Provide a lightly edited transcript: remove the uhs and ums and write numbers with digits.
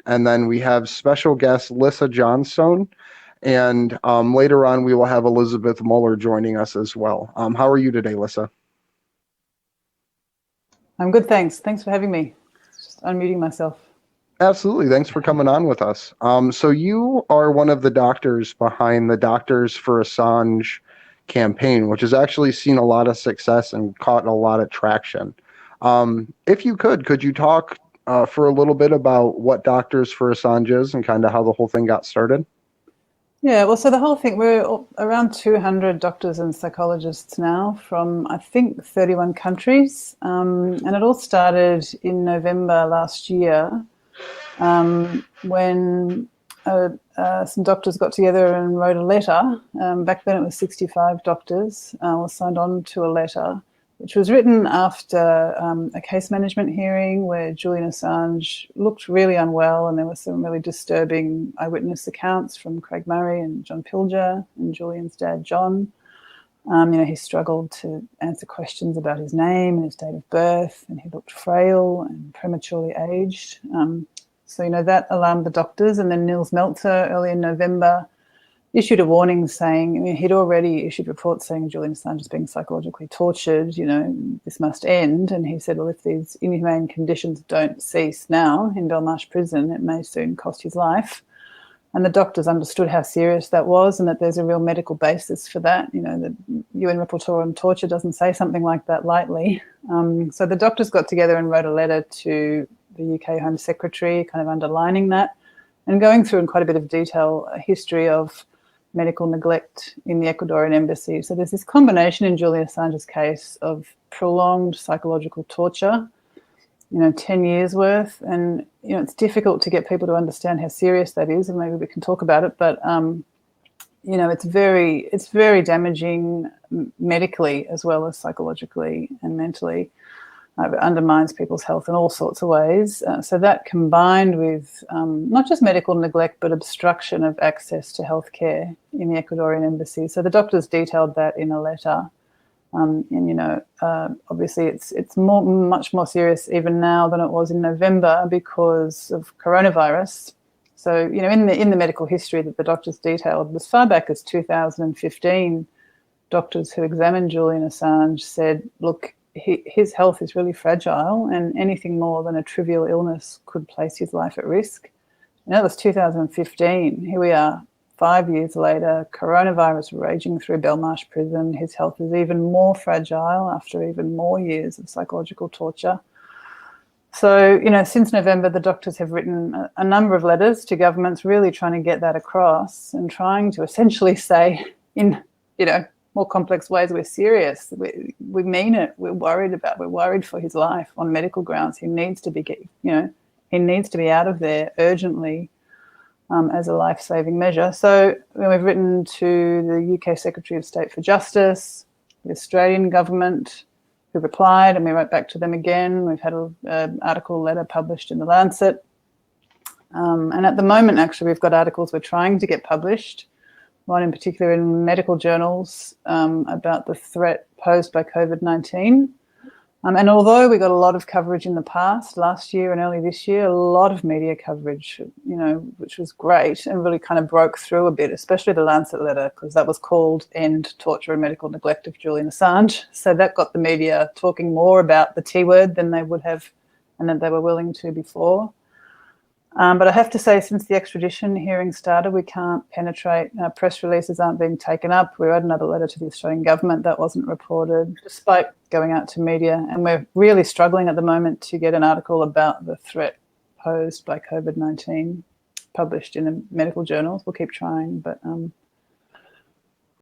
and then we have special guest Lissa Johnstone, and later on we will have Elizabeth Muller joining us as well. How are you today, Lissa? I'm good, thanks. Thanks for having me. Just unmuting myself. Absolutely. Thanks for coming on with us. So you are one of the doctors behind the Doctors for Assange campaign, which has actually seen a lot of success and caught a lot of traction. If you could you talk for a little bit about what Doctors for Assange is and kind of how the whole thing got started? Yeah, well, so the whole thing, we're around 200 doctors and psychologists now from, I think, 31 countries. And it all started in November last year when some doctors got together and wrote a letter. Back then it was 65 doctors was signed on to a letter, which was written after a case management hearing where Julian Assange looked really unwell, and there were some really disturbing eyewitness accounts from Craig Murray and John Pilger and Julian's dad, John. He struggled to answer questions about his name and his date of birth, and he looked frail and prematurely aged. So that alarmed the doctors. And then Nils Meltzer, early in November, issued a warning saying, he'd already issued reports saying Julian Assange is being psychologically tortured, this must end. And he said, well, if these inhumane conditions don't cease now in Belmarsh prison, it may soon cost his life. And the doctors understood how serious that was and that there's a real medical basis for that. The UN Rapporteur on Torture doesn't say something like that lightly. So the doctors got together and wrote a letter to the UK Home Secretary, kind of underlining that and going through in quite a bit of detail a history of medical neglect in the Ecuadorian embassy. So there's this combination in Julian Assange's case of prolonged psychological torture, 10 years worth. And, it's difficult to get people to understand how serious that is, and maybe we can talk about it. But, it's very damaging medically as well as psychologically and mentally. It undermines people's health in all sorts of ways. So that combined with not just medical neglect, but obstruction of access to healthcare in the Ecuadorian embassy. So the doctors detailed that in a letter. Obviously it's much more serious even now than it was in November because of coronavirus. So, in the medical history that the doctors detailed, as far back as 2015, doctors who examined Julian Assange said, look, his health is really fragile and anything more than a trivial illness could place his life at risk. And that was 2015. Here we are 5 years later, coronavirus raging through Belmarsh prison. His health is even more fragile after even more years of psychological torture. So, since November, the doctors have written a number of letters to governments really trying to get that across and trying to essentially say in, more complex ways, we're serious, we mean it, we're worried for his life on medical grounds. He needs to be out of there urgently as a life-saving measure. So we've written to the UK Secretary of State for Justice, the Australian government, who replied, and we wrote back to them again. We've had an article letter published in The Lancet. And at the moment, actually, we've got articles we're trying to get published, one in particular in medical journals about the threat posed by COVID-19. And although we got a lot of coverage in the past, last year and early this year, a lot of media coverage, which was great and really kind of broke through a bit, especially the Lancet letter, because that was called End Torture and Medical Neglect of Julian Assange. So that got the media talking more about the T word than they would have and that they were willing to before. But I have to say, since the extradition hearing started, we can't penetrate. Press releases aren't being taken up. We wrote another letter to the Australian government that wasn't reported, despite going out to media. And we're really struggling at the moment to get an article about the threat posed by COVID-19 published in the medical journals. We'll keep trying, but